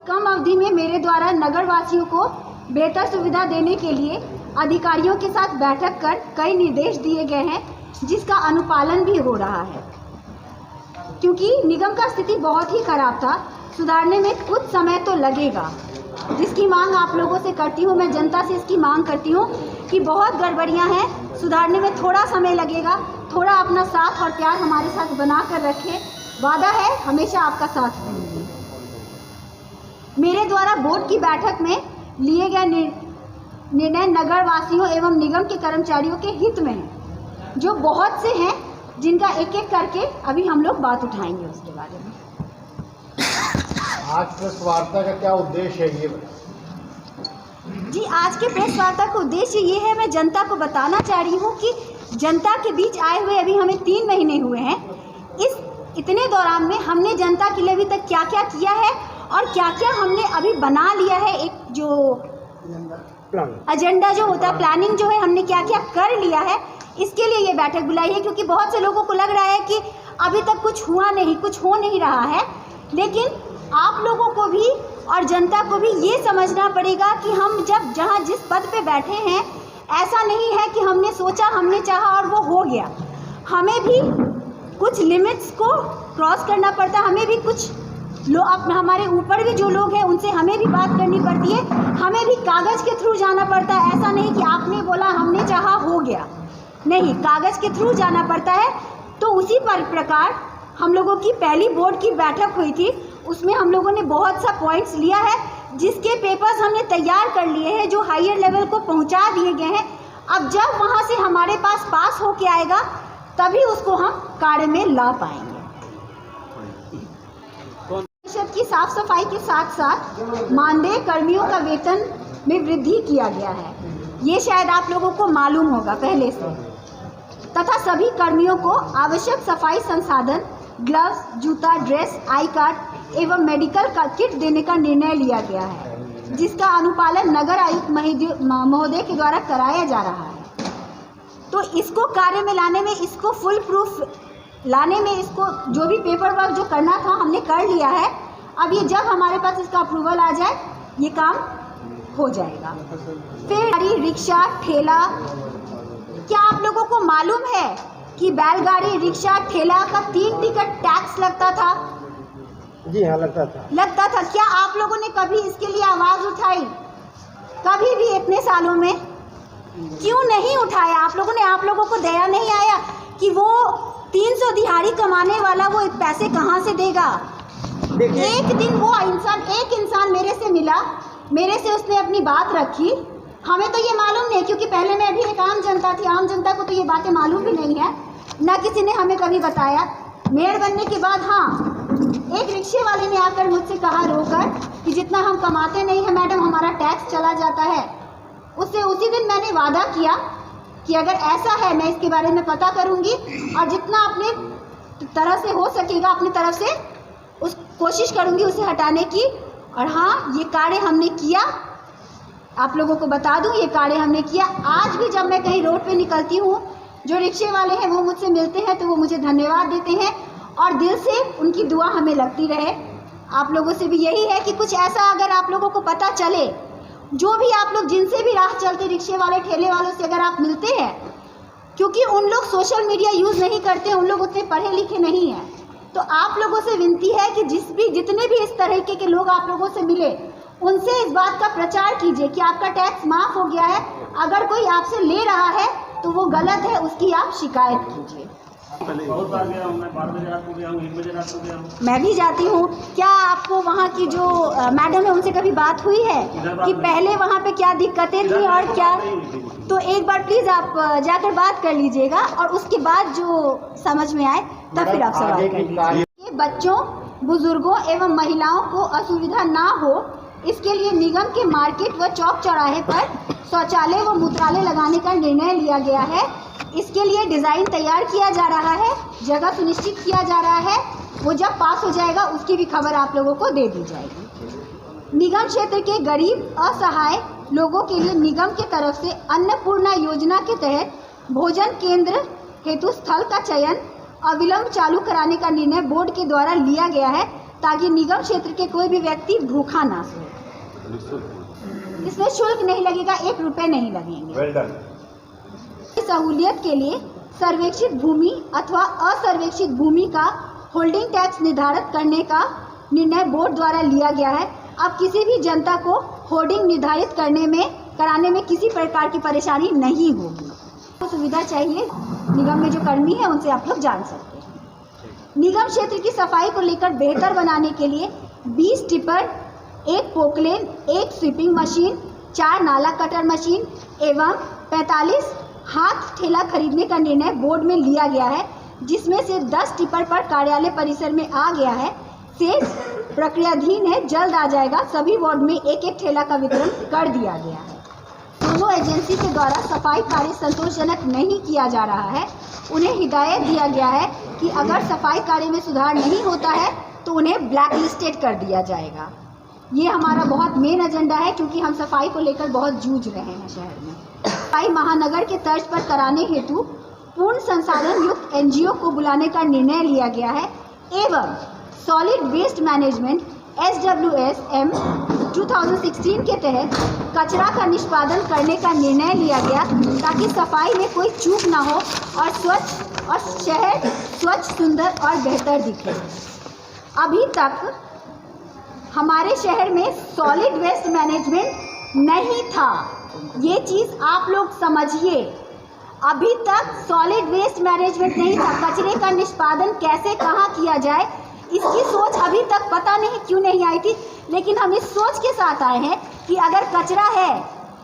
कम अवधि में मेरे द्वारा नगर वासियों को बेहतर सुविधा देने के लिए अधिकारियों के साथ बैठक कर कई निर्देश दिए गए हैं, जिसका अनुपालन भी हो रहा है। क्योंकि निगम का स्थिति बहुत ही खराब था, सुधारने में कुछ समय तो लगेगा, जिसकी मांग आप लोगों से करती हूँ। मैं जनता से इसकी मांग करती हूँ कि बहुत गड़बड़ियाँ हैं, सुधारने में थोड़ा समय लगेगा। थोड़ा अपना साथ और प्यार हमारे साथ बना कर रखें, वादा है हमेशा आपका साथ दूंगी। मेरे द्वारा बोर्ड की बैठक में लिए गए निर्णय नगर वासियों एवं निगम के कर्मचारियों के हित में है, जो बहुत से हैं, जिनका एक एक करके अभी हम लोग बात उठाएंगे उसके बारे में। आज प्रेस वार्ता का क्या उद्देश्य है ये बताइए? जी, आज के प्रेस वार्ता का उद्देश्य ये है, मैं जनता को बताना चाह रही हूँ कि जनता के बीच आए हुए अभी हमें 3 महीने हुए हैं। इतने दौरान में हमने जनता के लिए अभी तक क्या क्या किया है और क्या क्या हमने अभी बना लिया है, एक जो एजेंडा जो होता है, प्लानिंग जो है, हमने क्या क्या कर लिया है, इसके लिए ये बैठक बुलाई है। क्योंकि बहुत से लोगों को लग रहा है कि अभी तक कुछ हुआ नहीं, कुछ हो नहीं रहा है, लेकिन आप लोगों को भी और जनता को भी ये समझना पड़ेगा कि हम जब जहाँ जिस पद पे बैठे हैं, ऐसा नहीं है कि हमने सोचा, हमने चाहा और वो हो गया। हमें भी कुछ लिमिट्स को क्रॉस करना पड़ता है, हमें भी कुछ हमारे ऊपर भी जो लोग हैं उनसे हमें भी बात करनी पड़ती है, हमें भी कागज़ के थ्रू जाना पड़ता है। ऐसा नहीं कि आपने बोला, हमने चाहा, हो गया, नहीं, कागज़ के थ्रू जाना पड़ता है। तो उसी प्रकार हम लोगों की पहली बोर्ड की बैठक हुई थी, उसमें हम लोगों ने बहुत सा पॉइंट्स लिया है, जिसके पेपर्स हमने तैयार कर लिए हैं, जो हायर लेवल को पहुंचा दिए गए हैं। अब जब वहां से हमारे पास होके आएगा, तभी उसको हम कार्य में ला पाएंगे। परिषद की साफ सफाई के साथ साथ मानदेय कर्मियों का वेतन में वृद्धि किया गया है, ये शायद आप लोगों को मालूम होगा पहले से। तथा सभी कर्मियों को आवश्यक सफाई संसाधन, ग्लव्स, जूता, ड्रेस, आई कार्ड एवं मेडिकल का किट देने का निर्णय लिया गया है, जिसका अनुपालन नगर आयुक्त महोदय के द्वारा कराया जा रहा है। तो इसको कार्य में लाने में, इसको फुल प्रूफ लाने में, इसको जो भी पेपर वर्क जो करना था हमने कर लिया है। अब ये जब हमारे पास इसका अप्रूवल आ जाए, ये काम हो जाएगा। फिर गाड़ी, रिक्शा, ठेला, क्या आप लोगों को मालूम है कि बैलगाड़ी, रिक्शा, ठेला का 3 टिकट टैक्स लगता था? जी हाँ, लगता था। क्या आप लोगों ने कभी इसके लिए आवाज़ उठाई? कभी भी इतने सालों में क्यों नहीं उठाया? आप लोगों को दया नहीं आया कि वो 300 दिहाड़ी कमाने वाला वो पैसे कहाँ से देगा? एक दिन वो एक इंसान मेरे से मिला, मेरे से उसने अपनी बात रखी। हमें तो ये मालूम नहीं, क्योंकि पहले मैं भी एक आम जनता थी, आम जनता को तो ये बातें मालूम भी नहीं है, ना किसी ने हमें कभी बताया। मेयर बनने के बाद हाँ, एक रिक्शे वाले ने आकर मुझसे कहा रोकर कि जितना हम कमाते नहीं है मैडम, हमारा टैक्स चला जाता है। उससे उसी दिन मैंने वादा किया कि अगर ऐसा है, मैं इसके बारे में पता करूंगी और जितना अपने तरह से हो सकेगा, अपनी तरफ से उस कोशिश करूंगी उसे हटाने की। और हाँ, ये कार्य हमने किया, आप लोगों को बता दूं, ये कार्य हमने किया। आज भी जब मैं कहीं रोड पे निकलती हूँ, जो रिक्शे वाले हैं वो मुझसे मिलते हैं तो वो मुझे धन्यवाद देते हैं और दिल से उनकी दुआ हमें लगती रहे। आप लोगों से भी यही है कि कुछ ऐसा अगर आप लोगों को पता चले, जो भी आप लोग जिनसे भी राह चलते, रिक्शे वाले, ठेले वालों से अगर आप मिलते हैं, क्योंकि उन लोग सोशल मीडिया यूज़ नहीं करते, उन लोग उतने पढ़े लिखे नहीं हैं, तो आप लोगों से विनती है कि जितने भी इस तरीके के लोग आप लोगों से मिले, उनसे इस बात का प्रचार कीजिए कि आपका टैक्स माफ़ हो गया है। अगर कोई आपसे ले रहा है तो वो गलत है, उसकी आप शिकायत कीजिए। बहुत बार गया हूँ मैं, 12 बजे रात को गया हूँ, 1 बजे रात को गया हूँ। मैं भी जाती हूँ। क्या आपको वहाँ की जो मैडम है उनसे कभी बात हुई है कि पहले वहाँ पे क्या दिक्कतें थी और क्या? तो एक बार प्लीज़ आप जाकर बात कर लीजिएगा और उसके बाद जो समझ में आए तब फिर आप सवाल कर लीजिए। बच्चों, बुजुर्गों एवं महिलाओं को असुविधा ना हो, इसके लिए निगम के मार्केट व चौक चौराहे पर शौचालय व मूत्रालय लगाने का निर्णय लिया गया है। इसके लिए डिज़ाइन तैयार किया जा रहा है, जगह सुनिश्चित किया जा रहा है। वो जब पास हो जाएगा उसकी भी खबर आप लोगों को दे दी जाएगी। निगम क्षेत्र के गरीब असहाय लोगों के लिए निगम की तरफ से अन्नपूर्णा योजना के तहत भोजन केंद्र हेतु स्थल का चयन अविलंब चालू कराने का निर्णय बोर्ड के द्वारा लिया गया है, ताकि निगम क्षेत्र के कोई भी व्यक्ति भूखा ना सोए। इसमें शुल्क नहीं लगेगा, 1 रुपये नहीं लगेंगे। सहूलियत के लिए सर्वेक्षित भूमि अथवा असर्वेक्षित भूमि का होल्डिंग टैक्स निर्धारित करने का निर्णय बोर्ड द्वारा लिया गया है। अब किसी भी जनता को होल्डिंग निर्धारित कराने में किसी प्रकार की परेशानी नहीं होगी। तो सुविधा चाहिए निगम में जो कर्मी है उनसे आप लोग जान सकते हैं। निगम क्षेत्र की सफाई को लेकर बेहतर बनाने के लिए 20 टिपर, 1 पोकलेन, 1 स्वीपिंग मशीन, 4 नाला कटर मशीन एवं 45 हाथ ठेला खरीदने का निर्णय बोर्ड में लिया गया है, जिसमें से 10 टिपर पर कार्यालय परिसर में आ गया है। शेष प्रक्रियाधीन है, जल्द आ जाएगा। सभी वार्ड में 1-1 ठेला का वितरण कर दिया गया है। दोनों एजेंसी के द्वारा सफाई कार्य संतोषजनक नहीं किया जा रहा है। उन्हें हिदायत दिया गया है कि अगर सफाई कार्य में सुधार नहीं होता है तो उन्हें ब्लैक लिस्टेड कर दिया जाएगा। ये हमारा बहुत मेन एजेंडा है, क्योंकि हम सफाई को लेकर बहुत जूझ रहे हैं शहर में। सफाई महानगर के तर्ज पर कराने हेतु पूर्ण संसाधन युक्त NGO को बुलाने का निर्णय लिया गया है एवं सॉलिड वेस्ट मैनेजमेंट SWSM 2016 के तहत कचरा का निष्पादन करने का निर्णय लिया गया, ताकि सफाई में कोई चूक ना हो और शहर स्वच्छ, सुंदर और बेहतर दिखे। अभी तक हमारे शहर में सॉलिड वेस्ट मैनेजमेंट नहीं था, ये चीज़ आप लोग समझिए। अभी तक सॉलिड वेस्ट मैनेजमेंट नहीं था। कचरे का निष्पादन कैसे कहाँ किया जाए, इसकी सोच अभी तक पता नहीं क्यों नहीं आई थी, लेकिन हम इस सोच के साथ आए हैं कि अगर कचरा है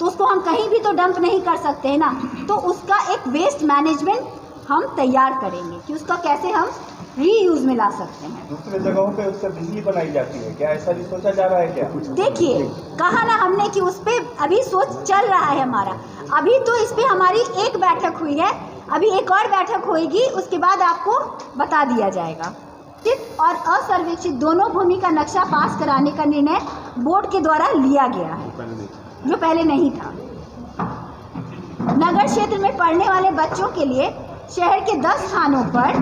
तो उसको हम कहीं भी तो डंप नहीं कर सकते हैं ना, तो उसका एक वेस्ट मैनेजमेंट हम तैयार करेंगे कि उसका कैसे हम रीयूज में ला सकते हैं। दूसरे जगहों पे उससे बिजली बनाई जाती है, क्या ऐसा भी सोचा जा रहा है क्या? देखिए, कहा ना हमने कि उस पर अभी सोच चल रहा है हमारा। अभी तो इस पर हमारी एक बैठक हुई है, अभी एक और बैठक होगी, उसके बाद आपको बता दिया जाएगा। और असर्वेक्षित दोनों भूमि का नक्शा पास कराने का निर्णय बोर्ड के द्वारा लिया गया है, जो पहले नहीं था। नगर क्षेत्र में पढ़ने वाले बच्चों के लिए शहर के 10 स्थानों पर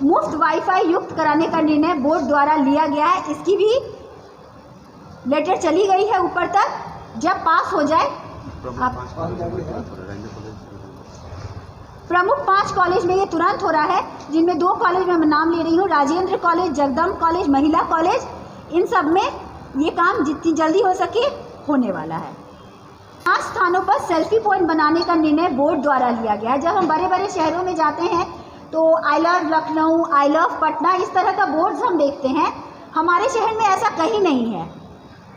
मुफ्त वाईफाई युक्त कराने का निर्णय बोर्ड द्वारा लिया गया है। इसकी भी लेटर चली गई है ऊपर तक, जब पास हो जाए। प्रमुख 5 कॉलेज में ये तुरंत हो रहा है, जिनमें 2 कॉलेज में मैं नाम ले रही हूँ, राजेंद्र कॉलेज, जगदम्ब कॉलेज, महिला कॉलेज। इन सब में ये काम जितनी जल्दी हो सके होने वाला है। 5 स्थानों पर सेल्फी पॉइंट बनाने का निर्णय बोर्ड द्वारा लिया गया है। जब हम बड़े बड़े शहरों में जाते हैं तो I love Lucknow, I love Patna, इस तरह का बोर्ड्स हम देखते हैं। हमारे शहर में ऐसा कहीं नहीं है,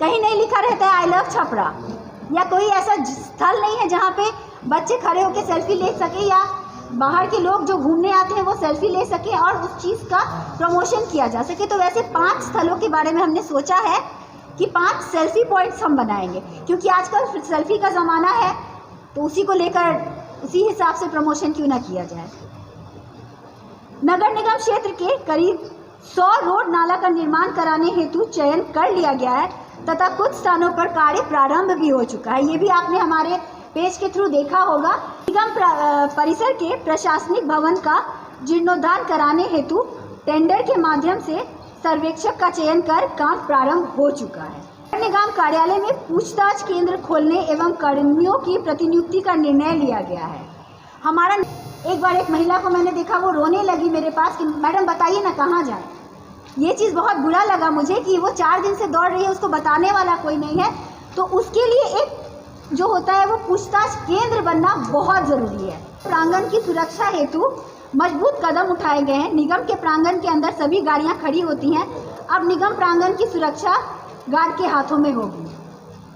कहीं नहीं लिखा रहता है आई लव छपरा, या कोई ऐसा स्थल नहीं है जहाँ पे बच्चे खड़े होकर सेल्फी ले सके या बाहर के लोग जो घूमने आते हैं वो सेल्फी ले सके और उस चीज़ का प्रमोशन किया जा सके। तो वैसे 5 स्थलों के बारे में हमने सोचा है कि 5 सेल्फी पॉइंट्स हम बनाएंगे, क्योंकि आजकल सेल्फी का ज़माना है, तो उसी को लेकर उसी हिसाब से प्रमोशन क्यों ना किया जाए। नगर निगम क्षेत्र के करीब 100 रोड नाला का निर्माण कराने हेतु चयन कर लिया गया है तथा कुछ स्थानों पर कार्य प्रारंभ भी हो चुका है। ये भी आपने हमारे पेज के थ्रू देखा होगा। निगम परिसर के प्रशासनिक भवन का जीर्णोद्धार कराने हेतु टेंडर के माध्यम से सर्वेक्षक का चयन कर काम प्रारंभ हो चुका है। निगम कार्यालय में पूछताछ केंद्र खोलने एवं कर्मियों की प्रतिनियुक्ति का निर्णय लिया गया है। हमारा एक बार एक महिला को मैंने देखा, वो रोने लगी मेरे पास कि मैडम बताइए ना कहाँ जाए। ये चीज़ बहुत बुरा लगा मुझे कि वो 4 दिन से दौड़ रही है, उसको बताने वाला कोई नहीं है। तो उसके लिए एक जो होता है वो पूछताछ केंद्र बनना बहुत ज़रूरी है। प्रांगण की सुरक्षा हेतु मजबूत कदम उठाए गए हैं। निगम के प्रांगण के अंदर सभी गाड़ियां खड़ी होती हैं। अब निगम प्रांगण की सुरक्षा गार्ड के हाथों में होगी।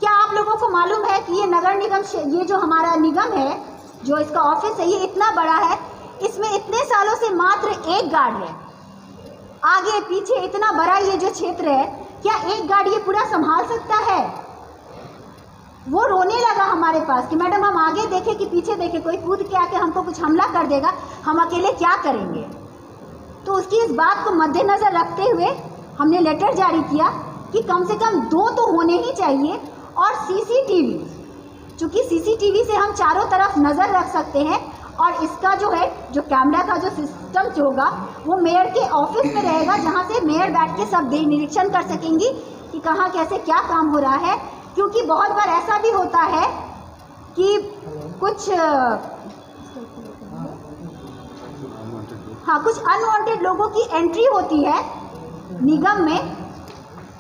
क्या आप लोगों को मालूम है कि ये नगर निगम, ये जो हमारा निगम है, जो इसका ऑफिस है, ये इतना बड़ा है, इसमें इतने सालों से मात्र एक गार्ड है। आगे पीछे इतना बड़ा ये जो क्षेत्र है, क्या एक गार्ड ये पूरा संभाल सकता है? वो रोने लगा हमारे पास कि मैडम हम आगे देखें कि पीछे देखें, कोई कूद के आके हमको कुछ हमला कर देगा, हम अकेले क्या करेंगे। तो उसकी इस बात को मद्देनज़र रखते हुए हमने लेटर जारी किया कि कम से कम 2 तो होने ही चाहिए। और सीसीटीवी, चूँकि सीसीटीवी से हम चारों तरफ नज़र रख सकते हैं और इसका जो है जो कैमरा का जो सिस्टम जो होगा वो मेयर के ऑफिस में रहेगा, जहाँ से मेयर बैठ के सब निरीक्षण कर सकेंगी कि कहाँ कैसे क्या काम हो रहा है। क्योंकि बहुत बार ऐसा भी होता है कि कुछ कुछ अनवांटेड लोगों की एंट्री होती है निगम में,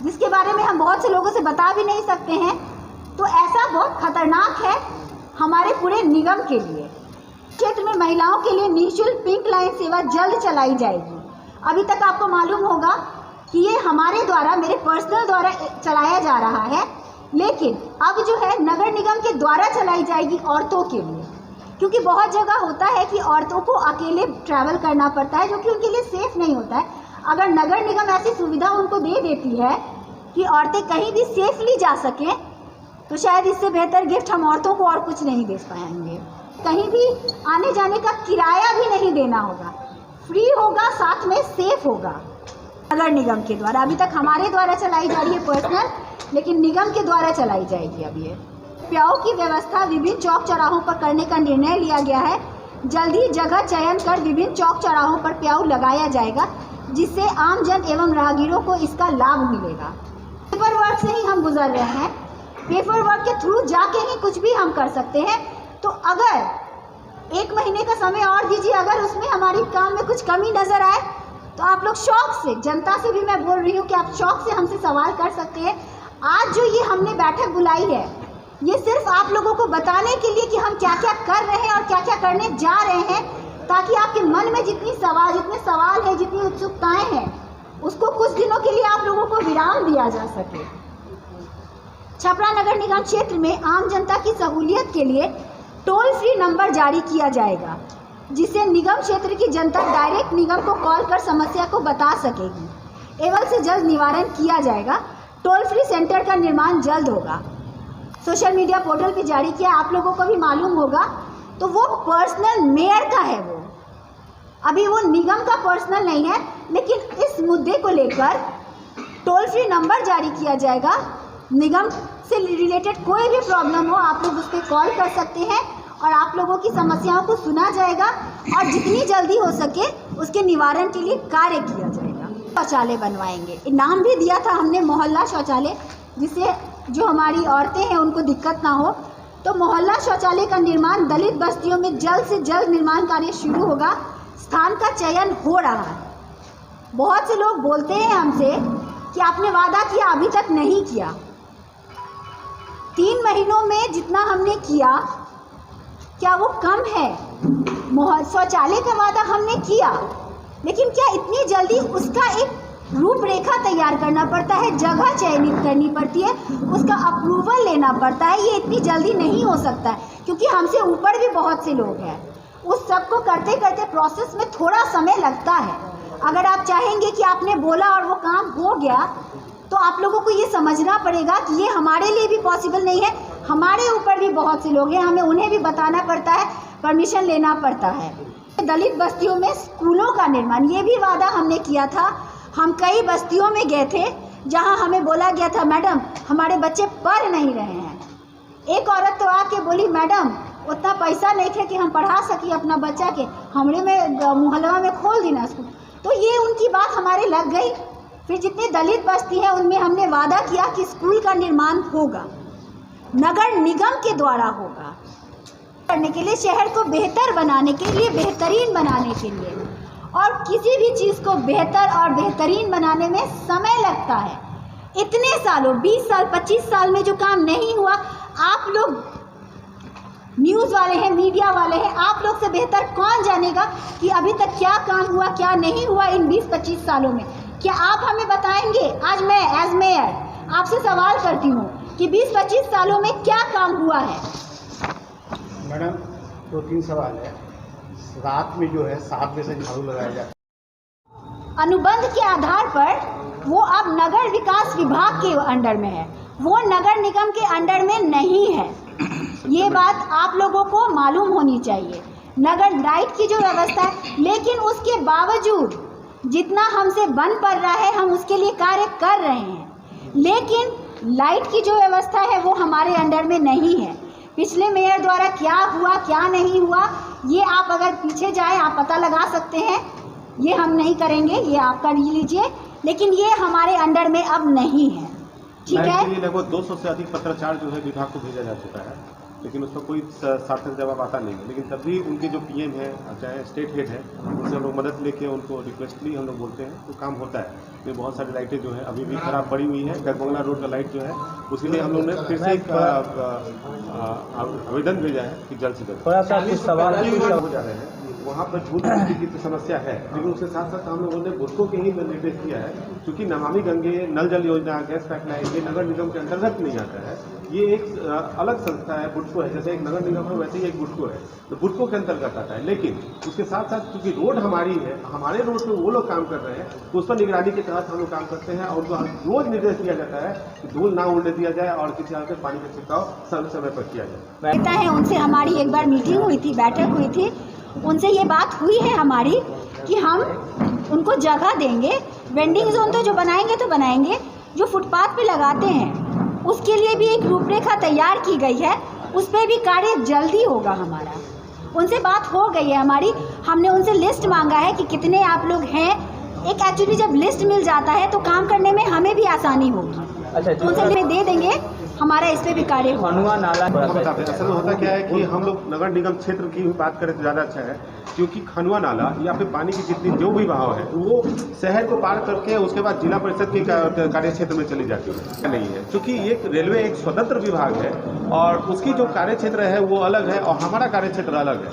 जिसके बारे में हम बहुत से लोगों से बता भी नहीं सकते हैं। तो ऐसा बहुत खतरनाक है हमारे पूरे निगम के लिए। क्षेत्र में महिलाओं के लिए निःशुल्क पिंक लाइन सेवा जल्द चलाई जाएगी। अभी तक आपको मालूम होगा कि ये हमारे द्वारा, मेरे पर्सनल द्वारा चलाया जा रहा है, लेकिन अब जो है नगर निगम के द्वारा चलाई जाएगी औरतों के लिए। क्योंकि बहुत जगह होता है कि औरतों को अकेले ट्रैवल करना पड़ता है, जो कि उनके लिए सेफ नहीं होता है। अगर नगर निगम ऐसी सुविधा उनको दे देती है कि औरतें कहीं भी सेफली जा सकें, तो शायद इससे बेहतर गिफ्ट हम औरतों को और कुछ नहीं दे पाएंगे। कहीं भी आने जाने का किराया भी नहीं देना होगा, फ्री होगा, साथ में सेफ होगा नगर निगम के द्वारा। अभी तक हमारे द्वारा चलाई जा रही है पर्सनल, लेकिन निगम के द्वारा चलाई जाएगी। अब ये प्याऊ की व्यवस्था विभिन्न चौक चौराहों पर करने का निर्णय लिया गया है। जल्द ही जगह चयन कर विभिन्न चौक चौराहों पर प्याऊ लगाया जाएगा, जिससे आमजन एवं राहगीरों को इसका लाभ मिलेगा। पेपर वर्क से ही हम गुजर रहे हैं, पेपर वर्क के थ्रू जाके ही कुछ भी हम कर सकते हैं। तो अगर 1 महीने का समय और दीजिए, अगर उसमें हमारी काम में कुछ कमी नज़र आए तो आप लोग शौक से, जनता से भी मैं बोल रही हूँ कि आप शौक से हमसे सवाल कर सकते हैं। आज जो ये हमने बैठक बुलाई है, ये सिर्फ आप लोगों को बताने के लिए कि हम क्या क्या कर रहे हैं और क्या क्या करने जा रहे हैं, ताकि आपके मन में जितने सवाल हैं, जितनी उत्सुकताएं हैं, उसको कुछ दिनों के लिए आप लोगों को विराम दिया जा सके। छपरा नगर निगम क्षेत्र में आम जनता की सहूलियत के लिए टोल फ्री नंबर जारी किया जाएगा, जिससे निगम क्षेत्र की जनता डायरेक्ट निगम को कॉल कर समस्या को बता सकेगी एवं से जल्द निवारण किया जाएगा। टोल फ्री सेंटर का निर्माण जल्द होगा। सोशल मीडिया पोर्टल पे जारी किया, आप लोगों को भी मालूम होगा, तो वो पर्सनल मेयर का है, वो अभी वो निगम का पर्सनल नहीं है। लेकिन इस मुद्दे को लेकर टोल फ्री नंबर जारी किया जाएगा। निगम से रिलेटेड कोई भी प्रॉब्लम हो, आप लोग उस पर कॉल कर सकते हैं और आप लोगों की समस्याओं को सुना जाएगा और जितनी जल्दी हो सके उसके निवारण के लिए कार्य किया जाएगा। शौचालय बनवाएंगे, नाम भी दिया था हमने मोहल्ला शौचालय, जिससे जो हमारी औरतें हैं उनको दिक्कत ना हो। तो मोहल्ला शौचालय का निर्माण दलित बस्तियों में जल्द से जल्द निर्माण कार्य शुरू होगा। स्थान का चयन हो रहा है। बहुत से लोग बोलते हैं हमसे कि आपने वादा किया, अभी तक नहीं किया। 3 महीनों में जितना हमने किया, क्या वो कम है? शौचालय का वादा हमने किया, लेकिन क्या इतनी जल्दी उसका एक रूपरेखा तैयार करना पड़ता है, जगह चयनित करनी पड़ती है, उसका अप्रूवल लेना पड़ता है। ये इतनी जल्दी नहीं हो सकता है, क्योंकि हमसे ऊपर भी बहुत से लोग हैं। उस सब को करते करते प्रोसेस में थोड़ा समय लगता है। अगर आप चाहेंगे कि आपने बोला और वो काम हो गया, तो आप लोगों को ये समझना पड़ेगा कि ये हमारे लिए भी पॉसिबल नहीं है। हमारे ऊपर भी बहुत से लोग हैं, हमें उन्हें भी बताना पड़ता है, परमिशन लेना पड़ता है। दलित बस्तियों में स्कूलों का निर्माण, ये भी वादा हमने किया था। हम कई बस्तियों में गए थे जहां हमें बोला गया था, मैडम हमारे बच्चे पढ़ नहीं रहे हैं। एक औरत तो आके बोली, मैडम उतना पैसा नहीं थे कि हम पढ़ा सकी अपना बच्चा के, हमरे में मोहल्ला में खोल देना स्कूल। तो ये उनकी बात हमारे लग गई। फिर जितने दलित बस्ती हैं उनमें हमने वादा किया कि स्कूल का निर्माण होगा, नगर निगम के द्वारा होगा, करने के लिए, शहर को बेहतर बनाने के लिए, बेहतरीन बनाने के लिए। और किसी भी चीज़ को बेहतर और बेहतरीन बनाने में समय लगता है। इतने सालों, 20 साल 25 साल में जो काम नहीं हुआ, आप लोग न्यूज़ वाले हैं, मीडिया वाले हैं, आप लोग से बेहतर कौन जानेगा कि अभी तक क्या काम हुआ, क्या नहीं हुआ इन 20-25 सालों में। क्या आप हमें बताएंगे? आज मैं एज मेयर आपसे सवाल करती हूँ कि 20-25 सालों में क्या काम हुआ है? मैडम 2-3 सवाल है। रात में जो है 7 बजे से झाड़ू लगाया जाता है। अनुबंध के आधार पर वो अब नगर विकास विभाग के अंडर में है, वो नगर निगम के अंडर में नहीं है। ये बात आप लोगों को मालूम होनी चाहिए। नगर लाइट की जो व्यवस्था है, लेकिन उसके बावजूद जितना हमसे बन पड़ रहा है हम उसके लिए कार्य कर रहे हैं, लेकिन लाइट की जो व्यवस्था है वो हमारे अंडर में नहीं है। पिछले मेयर द्वारा क्या हुआ क्या नहीं हुआ ये आप अगर पीछे जाए आप पता लगा सकते हैं, ये हम नहीं करेंगे, ये आप कर लीजिए, लेकिन ये हमारे अंडर में अब नहीं है। ठीक है, इसके लिए लगभग 200 से अधिक पत्राचार जो है विभाग को भेजा जा चुका है, लेकिन उसका कोई सार्थक जवाब आता नहीं है। लेकिन तब भी उनके जो पीएम है, चाहे स्टेट हेड है, उनसे हम लोग मदद लेके उनको रिक्वेस्टली हम लोग बोलते हैं तो काम होता है। ये बहुत सारी लाइटें जो है अभी भी खराब पड़ी हुई है, गढ़बंगला रोड का लाइट जो है, उसके लिए हम लोग ने फिर से एक आवेदन भेजा है कि जल्द से जल्द थोड़ा सा सवाल हो जा रहे हैं। वहाँ पर झूठ की तो समस्या है, लेकिन उसके साथ साथ हम लोगों ने बुडको के ही निर्देश किया है, क्योंकि नमामि गंगे, नल जल योजना, गैस पाइपलाइन ये नगर निगम के अंतर्गत नहीं आता है। ये एक अलग संस्था है, बुडको है, जैसे एक नगर निगम है वैसे ही एक बुडको है, तो बुडको के अंतर्गत आता है। लेकिन उसके साथ साथ क्योंकि रोड हमारी है, हमारे रोड पर वो लोग काम कर रहे हैं, तो उस पर निगरानी के तहत हम लोग काम करते हैं और उनको रोज निर्देश दिया जाता है कि धूल ना उड़ने दिया जाए और किसी तरह से पानी का छिड़काव समय पर किया जाए। कहता है उनसे हमारी एक बार मीटिंग हुई थी, बैठक हुई थी, उनसे ये बात हुई है हमारी कि हम उनको जगह देंगे, वेंडिंग जोन तो जो बनाएंगे तो बनाएंगे, जो फुटपाथ पे लगाते हैं उसके लिए भी एक रूपरेखा तैयार की गई है, उस पर भी कार्य जल्दी होगा हमारा। उनसे बात हो गई है हमारी, हमने उनसे लिस्ट मांगा है कि कितने आप लोग हैं। एक एक्चुअली जब लिस्ट मिल जाता है तो काम करने में हमें भी आसानी होगी। अच्छा, तो उनसे दे देंगे, हमारा इस पे भी कार्य होगा। खनुआ नाला बताते हैं, असल में होता क्या है कि हम लोग नगर निगम क्षेत्र की बात करें तो ज़्यादा अच्छा है, क्योंकि खनुआ नाला या फिर पानी की जितनी जो भी बहाव है वो शहर को पार करके उसके बाद जिला परिषद के कार्य क्षेत्र में चली जाती है, नहीं है। क्योंकि ये रेलवे एक स्वतंत्र विभाग है और उसकी जो कार्य क्षेत्र है वो अलग है और हमारा कार्य क्षेत्र अलग है।